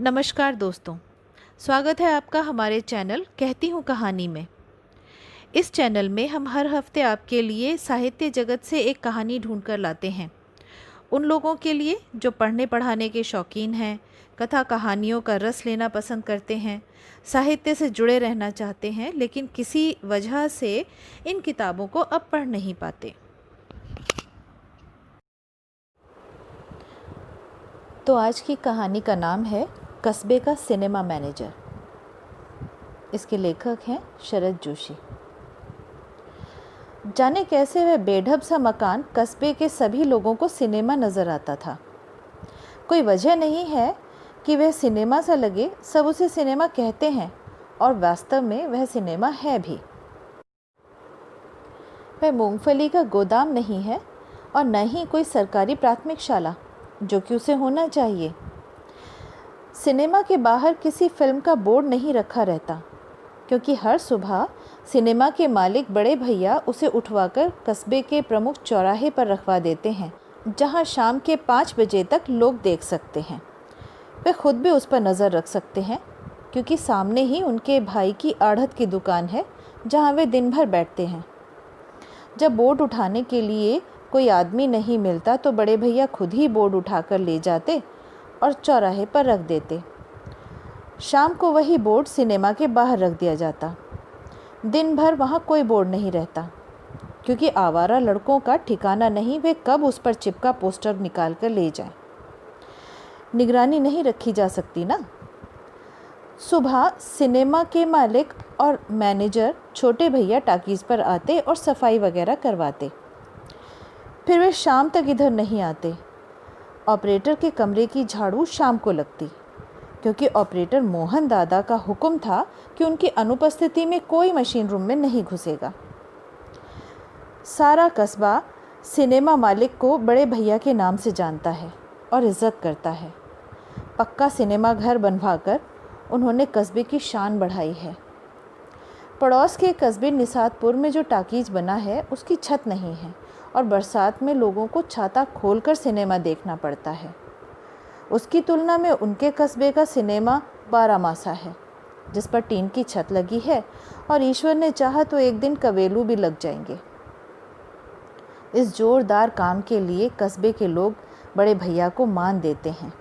नमस्कार दोस्तों, स्वागत है आपका हमारे चैनल कहती हूँ कहानी में। इस चैनल में हम हर हफ्ते आपके लिए साहित्य जगत से एक कहानी ढूंढ कर लाते हैं। उन लोगों के लिए जो पढ़ने पढ़ाने के शौकीन हैं, कथा कहानियों का रस लेना पसंद करते हैं, साहित्य से जुड़े रहना चाहते हैं लेकिन किसी वजह से इन किताबों को अब पढ़ नहीं पाते। तो आज की कहानी का नाम है कस्बे का सिनेमा मैनेजर। इसके लेखक हैं शरद जोशी। जाने कैसे वह बेढब सा मकान कस्बे के सभी लोगों को सिनेमा नज़र आता था। कोई वजह नहीं है कि वह सिनेमा सा लगे, सब उसे सिनेमा कहते हैं और वास्तव में वह सिनेमा है भी। वह मूंगफली का गोदाम नहीं है और न ही कोई सरकारी प्राथमिक शाला, जो कि उसे होना चाहिए। सिनेमा के बाहर किसी फिल्म का बोर्ड नहीं रखा रहता, क्योंकि हर सुबह सिनेमा के मालिक बड़े भैया उसे उठवाकर कस्बे के प्रमुख चौराहे पर रखवा देते हैं, जहां शाम के 5 बजे तक लोग देख सकते हैं। वे खुद भी उस पर नज़र रख सकते हैं, क्योंकि सामने ही उनके भाई की आढ़त की दुकान है, जहां वे दिन भर बैठते हैं। जब बोर्ड उठाने के लिए कोई आदमी नहीं मिलता तो बड़े भैया खुद ही बोर्ड उठाकर ले जाते और चौराहे पर रख देते। शाम को वही बोर्ड सिनेमा के बाहर रख दिया जाता। दिन भर वहाँ कोई बोर्ड नहीं रहता, क्योंकि आवारा लड़कों का ठिकाना नहीं वे कब उस पर चिपका पोस्टर निकाल कर ले जाएं। निगरानी नहीं रखी जा सकती ना। सुबह सिनेमा के मालिक और मैनेजर छोटे भैया टाकीज़ पर आते और सफाई वगैरह करवाते। फिर वे शाम तक इधर नहीं आते। ऑपरेटर के कमरे की झाड़ू शाम को लगती, क्योंकि ऑपरेटर मोहन दादा का हुक्म था कि उनकी अनुपस्थिति में कोई मशीन रूम में नहीं घुसेगा। सारा कस्बा सिनेमा मालिक को बड़े भैया के नाम से जानता है और इज्जत करता है। पक्का सिनेमा घर बनवाकर उन्होंने कस्बे की शान बढ़ाई है। पड़ोस के कस्बे निसातपुर में जो टाकीज बना है उसकी छत नहीं है और बरसात में लोगों को छाता खोलकर सिनेमा देखना पड़ता है। उसकी तुलना में उनके कस्बे का सिनेमा 12 है, जिस पर टीन की छत लगी है और ईश्वर ने चाहा तो एक दिन कवेलू भी लग जाएंगे। इस जोरदार काम के लिए कस्बे के लोग बड़े भैया को मान देते हैं।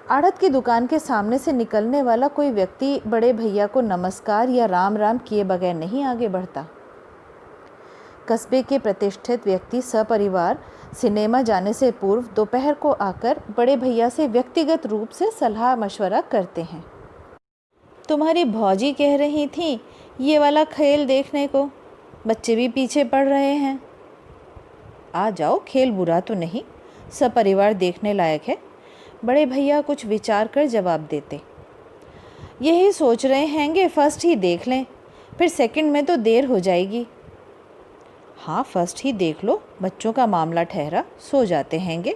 आढ़त की दुकान के सामने से निकलने वाला कोई व्यक्ति बड़े भैया को नमस्कार या राम राम किए बगैर नहीं आगे बढ़ता। कस्बे के प्रतिष्ठित व्यक्ति सपरिवार सिनेमा जाने से पूर्व दोपहर को आकर बड़े भैया से व्यक्तिगत रूप से सलाह मशवरा करते हैं। तुम्हारी भौजी कह रही थी ये वाला खेल देखने को, बच्चे भी पीछे पड़ रहे हैं। आ जाओ, खेल बुरा तो नहीं, सपरिवार देखने लायक है। बड़े भैया कुछ विचार कर जवाब देते। यही सोच रहे हैंगे फर्स्ट ही देख लें, फिर सेकंड में तो देर हो जाएगी। हाँ, फर्स्ट ही देख लो, बच्चों का मामला ठहरा, सो जाते हैंगे।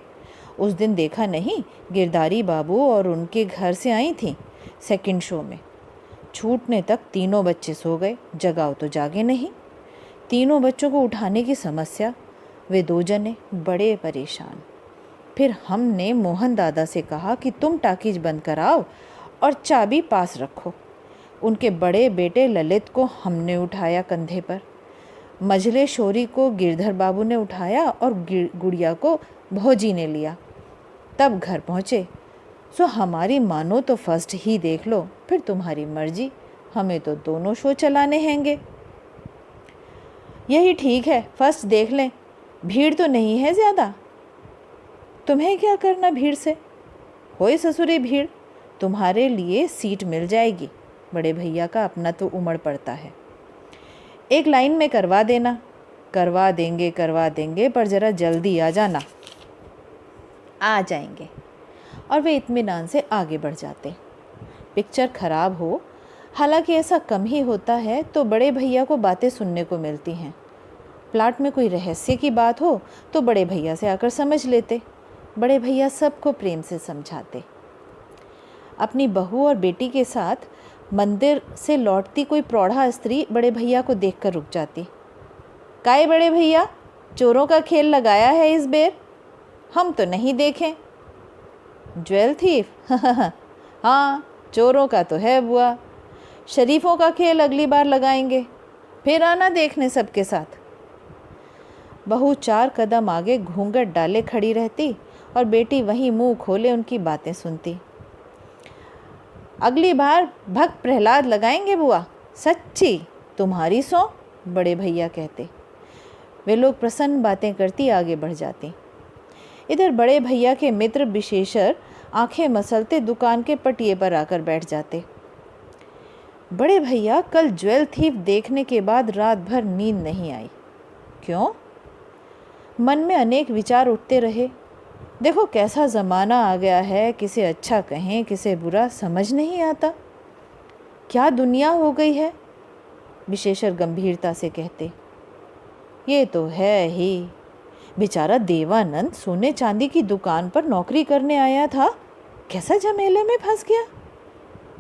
उस दिन देखा नहीं, गिरधारी बाबू और उनके घर से आई थी सेकंड शो में। छूटने तक तीनों बच्चे सो गए, जगाओ तो जागे नहीं। तीनों बच्चों को उठाने की समस्या, वे 2 जने बड़े परेशान। फिर हमने मोहन दादा से कहा कि तुम टाकीज बंद कराओ और चाबी पास रखो। उनके बड़े बेटे ललित को हमने उठाया कंधे पर, मझले शोरी को गिरधर बाबू ने उठाया और गुड़िया को भौजी ने लिया। तब घर पहुँचे। सो हमारी मानो तो फर्स्ट ही देख लो, फिर तुम्हारी मर्जी, हमें तो दोनों शो चलाने हैंगे। यही ठीक है, फर्स्ट देख लें, भीड़ तो नहीं है ज़्यादा। तुम्हें क्या करना भीड़ से, होए ससुरे भीड़, तुम्हारे लिए सीट मिल जाएगी। बड़े भैया का अपना तो उमड़ पड़ता है। एक लाइन में करवा देना। करवा देंगे पर ज़रा जल्दी आ जाना। आ जाएंगे और वे इत्मीनान से आगे बढ़ जाते। पिक्चर ख़राब हो, हालांकि ऐसा कम ही होता है, तो बड़े भैया को बातें सुनने को मिलती हैं। प्लाट में कोई रहस्य की बात हो तो बड़े भैया से आकर समझ लेते। बड़े भैया सबको प्रेम से समझाते। अपनी बहू और बेटी के साथ मंदिर से लौटती कोई प्रौढ़ा स्त्री बड़े भैया को देखकर रुक जाती। काहे बड़े भैया, चोरों का खेल लगाया है इस बेर? हम तो नहीं देखें। ज्वेल थीफ हाँ, चोरों का तो है बुआ, शरीफों का खेल अगली बार लगाएंगे, फिर आना देखने सबके साथ। बहू 4 कदम आगे घूंघट डाले खड़ी रहती और बेटी वहीं मुंह खोले उनकी बातें सुनती। अगली बार भक्त प्रहलाद लगाएंगे बुआ, सच्ची तुम्हारी सौ, बड़े भैया कहते। वे लोग प्रसन्न बातें करती आगे बढ़ जाती। इधर बड़े भैया के मित्र विशेषर आंखें मसलते दुकान के पटिए पर आकर बैठ जाते। बड़े भैया कल ज्वेल थीफ देखने के बाद रात भर नींद नहीं आई। क्यों? मन में अनेक विचार उठते रहे। देखो कैसा ज़माना आ गया है, किसे अच्छा कहें किसे बुरा समझ नहीं आता। क्या दुनिया हो गई है, विशेषर गंभीरता से कहते। ये तो है ही, बेचारा देवानंद सोने चांदी की दुकान पर नौकरी करने आया था, कैसा झमेले में फंस गया।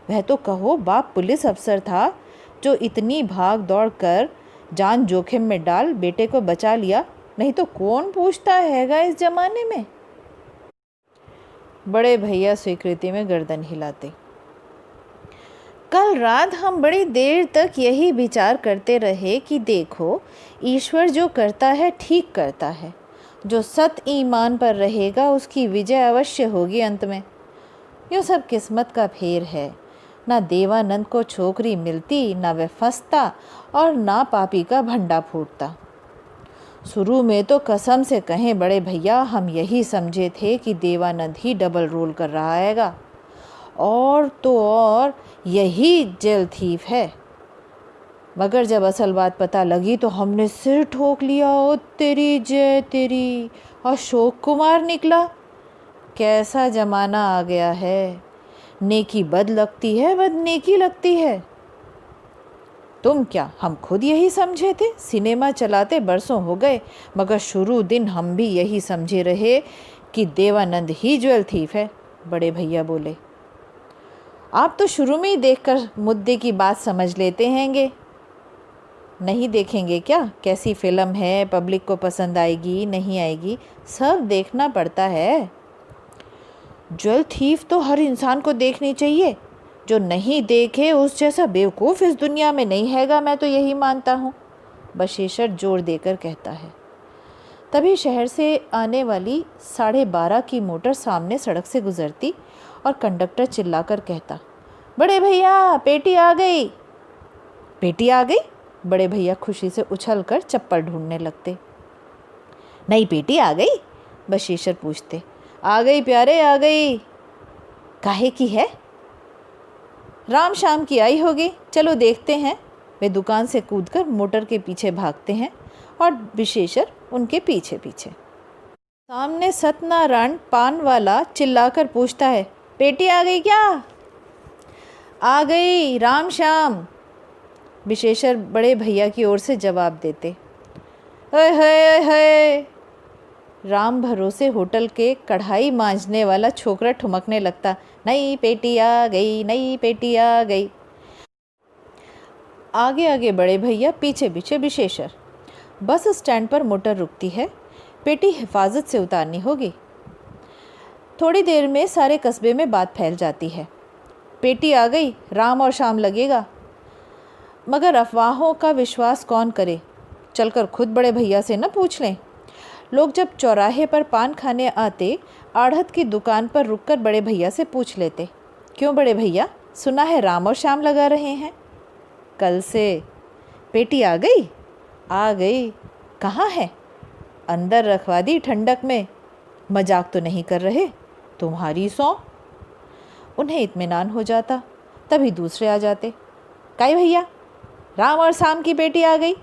वह तो कहो बाप पुलिस अफसर था, जो इतनी भाग दौड़ कर जान जोखिम में डाल बेटे को बचा लिया, नहीं तो कौन पूछता हैगा इस जमाने में। बड़े भैया स्वीकृति में गर्दन हिलाते। कल रात हम बड़ी देर तक यही विचार करते रहे कि देखो ईश्वर जो करता है ठीक करता है, जो सत ईमान पर रहेगा उसकी विजय अवश्य होगी अंत में। यो सब किस्मत का फेर है, ना देवानंद को छोकरी मिलती, ना वह फंसता और ना पापी का भंडा फूटता। शुरू में तो कसम से कहें बड़े भैया, हम यही समझे थे कि देवानंद ही डबल रोल कर रहा हैगा, और तो और यही जेल थीफ है। मगर जब असल बात पता लगी तो हमने सिर ठोक लिया। ओ तेरी जय तेरी, अशोक कुमार निकला। कैसा जमाना आ गया है, नेकी बद लगती है, बद नेकी लगती है। तुम क्या, हम खुद यही समझे थे। सिनेमा चलाते बरसों हो गए, मगर शुरू दिन हम भी यही समझे रहे कि देवानंद ही ज्वेल थीफ है, बड़े भैया बोले। आप तो शुरू में ही देखकर मुद्दे की बात समझ लेते हैंगे। नहीं देखेंगे क्या? कैसी फिल्म है, पब्लिक को पसंद आएगी नहीं आएगी, सब देखना पड़ता है। ज्वेल थीफ तो हर इंसान को देखनी चाहिए, जो नहीं देखे उस जैसा बेवकूफ़ इस दुनिया में नहीं हैगा, मैं तो यही मानता हूँ, बशेषर जोर देकर कहता है। तभी शहर से आने वाली 12:30 की मोटर सामने सड़क से गुजरती और कंडक्टर चिल्लाकर कहता, बड़े भैया पेटी आ गई। पेटी आ गई? बड़े भैया खुशी से उछलकर चप्पल ढूंढने लगते। नई पेटी आ गई? बशेषर पूछते। आ गई प्यारे, आ गई। काहे की है? राम शाम की आई होगी, चलो देखते हैं। वे दुकान से कूदकर मोटर के पीछे भागते हैं और विशेषर उनके पीछे पीछे। सामने सत्यनारायण पान वाला चिल्लाकर पूछता है, पेटी आ गई क्या? आ गई, राम श्याम, विशेषर बड़े भैया की ओर से जवाब देते। ओए होए होए, राम भरोसे होटल के कढ़ाई मांजने वाला छोकरा ठुमकने लगता। नई पेटी आ गई, नई पेटी आ गई। आगे आगे बड़े भैया, पीछे पीछे विशेषर। बस स्टैंड पर मोटर रुकती है, पेटी हिफाजत से उतारनी होगी। थोड़ी देर में सारे कस्बे में बात फैल जाती है, पेटी आ गई, राम और शाम लगेगा। मगर अफवाहों का विश्वास कौन करे, चलकर खुद बड़े भैया से न पूछ लें। लोग जब चौराहे पर पान खाने आते, आढ़त की दुकान पर रुककर बड़े भैया से पूछ लेते, क्यों बड़े भैया, सुना है राम और शाम लगा रहे हैं कल से। पेटी आ गई? आ गई। कहाँ है? अंदर रखवा दी ठंडक में। मजाक तो नहीं कर रहे? तुम्हारी सौ। उन्हें इत्मीनान हो जाता। तभी दूसरे आ जाते, काई भैया, राम और शाम की पेटी आ गई।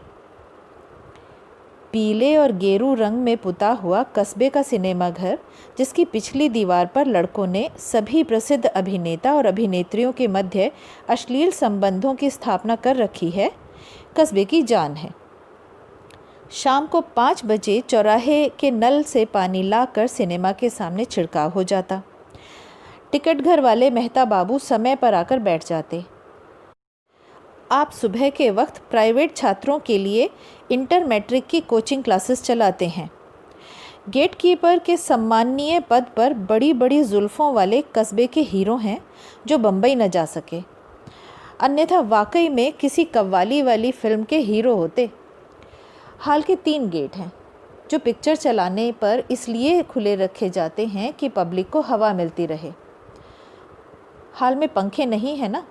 पीले और गेरू रंग में पुता हुआ कस्बे का सिनेमा घर, जिसकी पिछली दीवार पर लड़कों ने सभी प्रसिद्ध अभिनेता और अभिनेत्रियों के मध्य अश्लील संबंधों की स्थापना कर रखी है, कस्बे की जान है। शाम को 5 बजे चौराहे के नल से पानी लाकर सिनेमा के सामने छिड़काव हो जाता। टिकट घर वाले मेहता बाबू समय पर आकर बैठ जाते। आप सुबह के वक्त प्राइवेट छात्रों के लिए इंटर मैट्रिक की कोचिंग क्लासेस चलाते हैं। गेटकीपर के सम्माननीय पद पर बड़ी बड़ी जुल्फ़ों वाले कस्बे के हीरो हैं जो बम्बई न जा सके, अन्यथा वाकई में किसी कव्वाली वाली फिल्म के हीरो होते। हाल के 3 गेट हैं जो पिक्चर चलाने पर इसलिए खुले रखे जाते हैं कि पब्लिक को हवा मिलती रहे। हाल में पंखे नहीं है ना।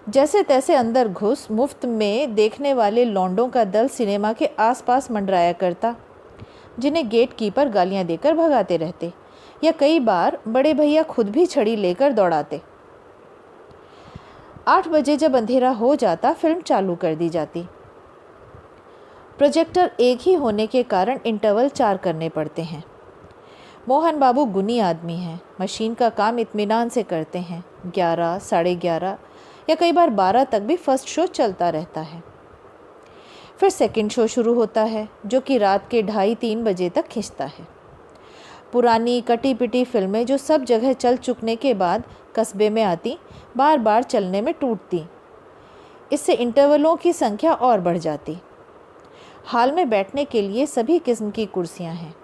जैसे तैसे अंदर घुस मुफ्त में देखने वाले लौंडों का दल सिनेमा के आसपास मंडराया करता, जिन्हें गेट कीपर गालियाँ देकर भगाते रहते या कई बार बड़े भैया खुद भी छड़ी लेकर दौड़ाते। 8 बजे जब अंधेरा हो जाता फिल्म चालू कर दी जाती। प्रोजेक्टर एक ही होने के कारण इंटरवल 4 करने पड़ते हैं। मोहन बाबू गुनी आदमी हैं, मशीन का काम इत्मीनान से करते हैं। 11, साढ़े 11 या कई बार 12 तक भी फर्स्ट शो चलता रहता है। फिर सेकंड शो शुरू होता है जो कि रात के 2:30-3 बजे तक खिंचता है। पुरानी कटी पिटी फिल्में जो सब जगह चल चुकने के बाद कस्बे में आती, बार बार चलने में टूटती। इससे इंटरवलों की संख्या और बढ़ जाती। हाल में बैठने के लिए सभी किस्म की कुर्सियां हैं।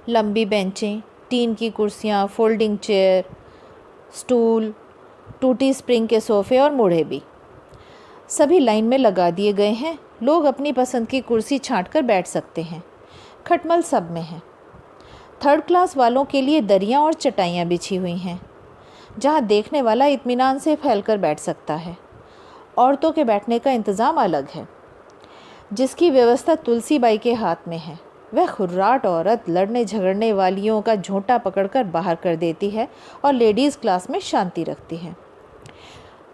लंबी बेंचें, टीन की कुर्सियां, फोल्डिंग चेयर, स्टूल, टूटी स्प्रिंग के सोफ़े और मूढ़े भी सभी लाइन में लगा दिए गए हैं। लोग अपनी पसंद की कुर्सी छांटकर बैठ सकते हैं। खटमल सब में है। 3rd क्लास वालों के लिए दरियां और चटाइयाँ बिछी हुई हैं, जहां देखने वाला इत्मीनान से फैलकर बैठ सकता है। औरतों के बैठने का इंतज़ाम अलग है, जिसकी व्यवस्था तुलसी बाई के हाथ में है। वह खुर्राट औरत लड़ने झगड़ने वालियों का झोंटा पकड़कर बाहर कर देती है और लेडीज़ क्लास में शांति रखती है।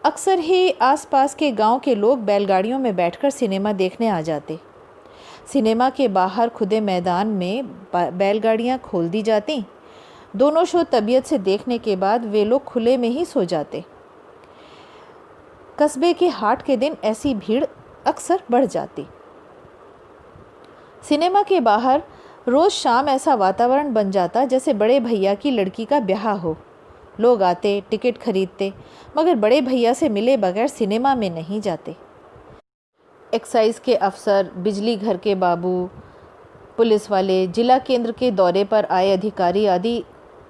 अक्सर ही आसपास के गांव के लोग बैलगाड़ियों में बैठकर सिनेमा देखने आ जाते। सिनेमा के बाहर खुदे मैदान में बैलगाड़ियां खोल दी जाती। दोनों शो तबीयत से देखने के बाद वे लोग खुले में ही सो जाते। कस्बे के हाट के दिन ऐसी भीड़ अक्सर बढ़ जाती। सिनेमा के बाहर रोज़ शाम ऐसा वातावरण बन जाता जैसे बड़े भैया की लड़की का ब्याह हो। लोग आते, टिकट खरीदते, मगर बड़े भैया से मिले बगैर सिनेमा में नहीं जाते। एक्साइज के अफसर, बिजली घर के बाबू, पुलिस वाले, जिला केंद्र के दौरे पर आए अधिकारी आदि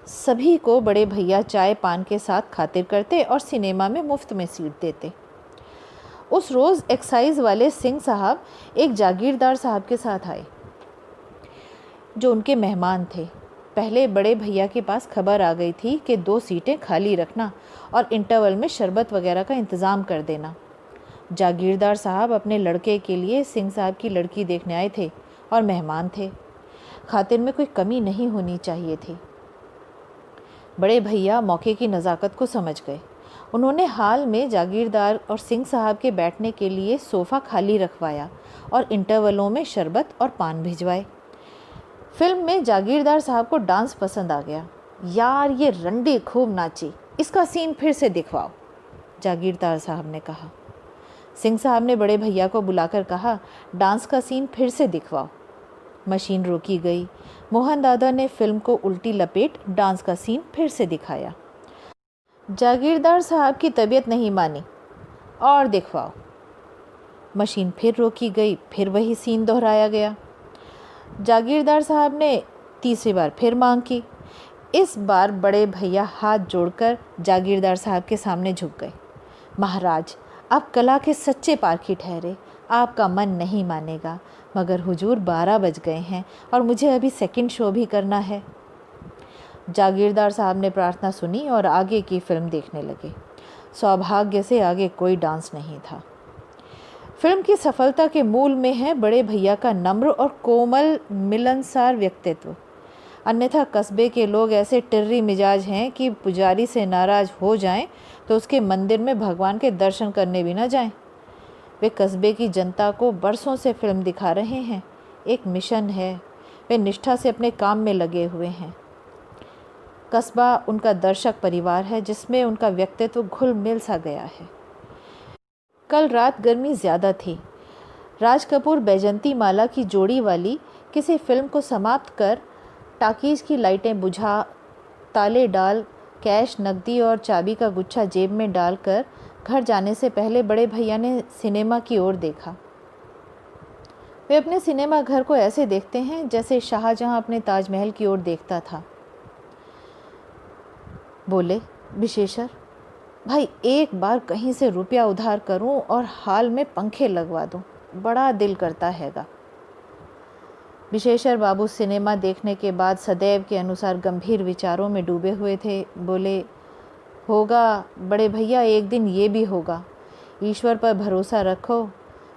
सभी को बड़े भैया चाय पान के साथ खातिर करते और सिनेमा में मुफ्त में सीट देते। उस रोज़ एक्साइज वाले सिंह साहब एक जागीरदार साहब के साथ आए जो उनके मेहमान थे। पहले बड़े भैया के पास खबर आ गई थी कि 2 सीटें खाली रखना और इंटरवल में शरबत वगैरह का इंतज़ाम कर देना। जागीरदार साहब अपने लड़के के लिए सिंह साहब की लड़की देखने आए थे और मेहमान थे। खातिर में कोई कमी नहीं होनी चाहिए थी। बड़े भैया मौके की नज़ाकत को समझ गए। उन्होंने हाल में जागीरदार और सिंह साहब के बैठने के लिए सोफ़ा खाली रखवाया और इंटरवलों में शरबत और पान भिजवाए। फिल्म में जागीरदार साहब को डांस पसंद आ गया। यार ये रंडी खूब नाची, इसका सीन फिर से दिखवाओ, जागीरदार साहब ने कहा। सिंह साहब ने बड़े भैया को बुलाकर कहा, डांस का सीन फिर से दिखवाओ। मशीन रोकी गई। मोहन दादा ने फिल्म को उल्टी लपेट डांस का सीन फिर से दिखाया। जागीरदार साहब की तबीयत नहीं मानी, और दिखवाओ। मशीन फिर रोकी गई, फिर वही सीन दोहराया गया। जागीरदार साहब ने तीसरी बार फिर मांग की। इस बार बड़े भैया हाथ जोड़कर जागीरदार साहब के सामने झुक गए। महाराज, आप कला के सच्चे पारखी ठहरे, आपका मन नहीं मानेगा, मगर हुजूर 12 बज गए हैं और मुझे अभी सेकंड शो भी करना है। जागीरदार साहब ने प्रार्थना सुनी और आगे की फिल्म देखने लगे। सौभाग्य से आगे कोई डांस नहीं था। फिल्म की सफलता के मूल में है बड़े भैया का नम्र और कोमल मिलनसार व्यक्तित्व। अन्यथा कस्बे के लोग ऐसे टिर्री मिजाज हैं कि पुजारी से नाराज़ हो जाएं तो उसके मंदिर में भगवान के दर्शन करने भी ना जाएं। वे कस्बे की जनता को बरसों से फिल्म दिखा रहे हैं। एक मिशन है, वे निष्ठा से अपने काम में लगे हुए हैं। कस्बा उनका दर्शक परिवार है जिसमें उनका व्यक्तित्व घुल मिल सा गया है। कल रात गर्मी ज़्यादा थी। राज कपूर बैजंती माला की जोड़ी वाली किसी फिल्म को समाप्त कर टाकीज़ की लाइटें बुझा, ताले डाल, कैश, नकदी और चाबी का गुच्छा जेब में डालकर घर जाने से पहले बड़े भैया ने सिनेमा की ओर देखा। वे अपने सिनेमा घर को ऐसे देखते हैं जैसे शाहजहां अपने ताजमहल की ओर देखता था। बोले, विशेषर भाई, एक बार कहीं से रुपया उधार करूं और हाल में पंखे लगवा दूं, बड़ा दिल करता हैगा। विशेषर बाबू सिनेमा देखने के बाद सदैव के अनुसार गंभीर विचारों में डूबे हुए थे। बोले, होगा बड़े भैया, एक दिन ये भी होगा। ईश्वर पर भरोसा रखो,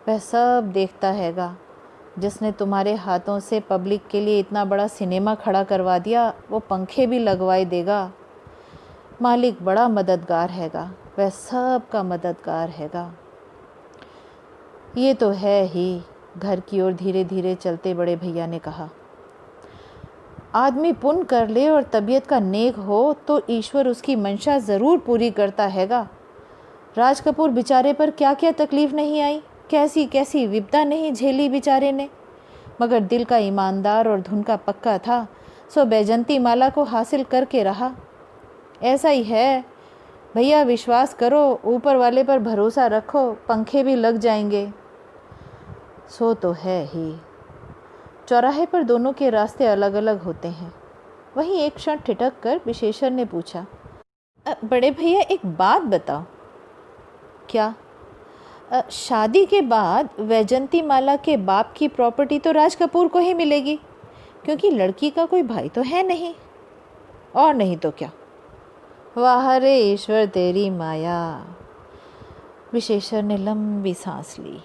वह सब देखता हैगा। जिसने तुम्हारे हाथों से पब्लिक के लिए इतना बड़ा सिनेमा खड़ा करवा दिया, वो पंखे भी लगवाए देगा। मालिक बड़ा मददगार हैगा, वह सब का मददगार हैगा। ये तो है ही। घर की ओर धीरे धीरे चलते बड़े भैया ने कहा, आदमी पुण्य कर ले और तबीयत का नेक हो तो ईश्वर उसकी मंशा ज़रूर पूरी करता हैगा। राज कपूर बेचारे पर क्या क्या तकलीफ़ नहीं आई, कैसी कैसी विपदा नहीं झेली बेचारे ने, मगर दिल का ईमानदार और धुन का पक्का था, सो बैजंती माला को हासिल करके रहा। ऐसा ही है भैया, विश्वास करो, ऊपर वाले पर भरोसा रखो, पंखे भी लग जाएंगे। सो तो है ही। चौराहे पर दोनों के रास्ते अलग अलग होते हैं। वहीं एक क्षण ठिठक कर विशेषर ने पूछा, बड़े भैया एक बात बताओ। क्या? शादी के बाद वैजंती माला के बाप की प्रॉपर्टी तो राज कपूर को ही मिलेगी, क्योंकि लड़की का कोई भाई तो है नहीं। और नहीं तो क्या। वाह रे ईश्वर तेरी माया। विशेषर ने लंबी सांस ली।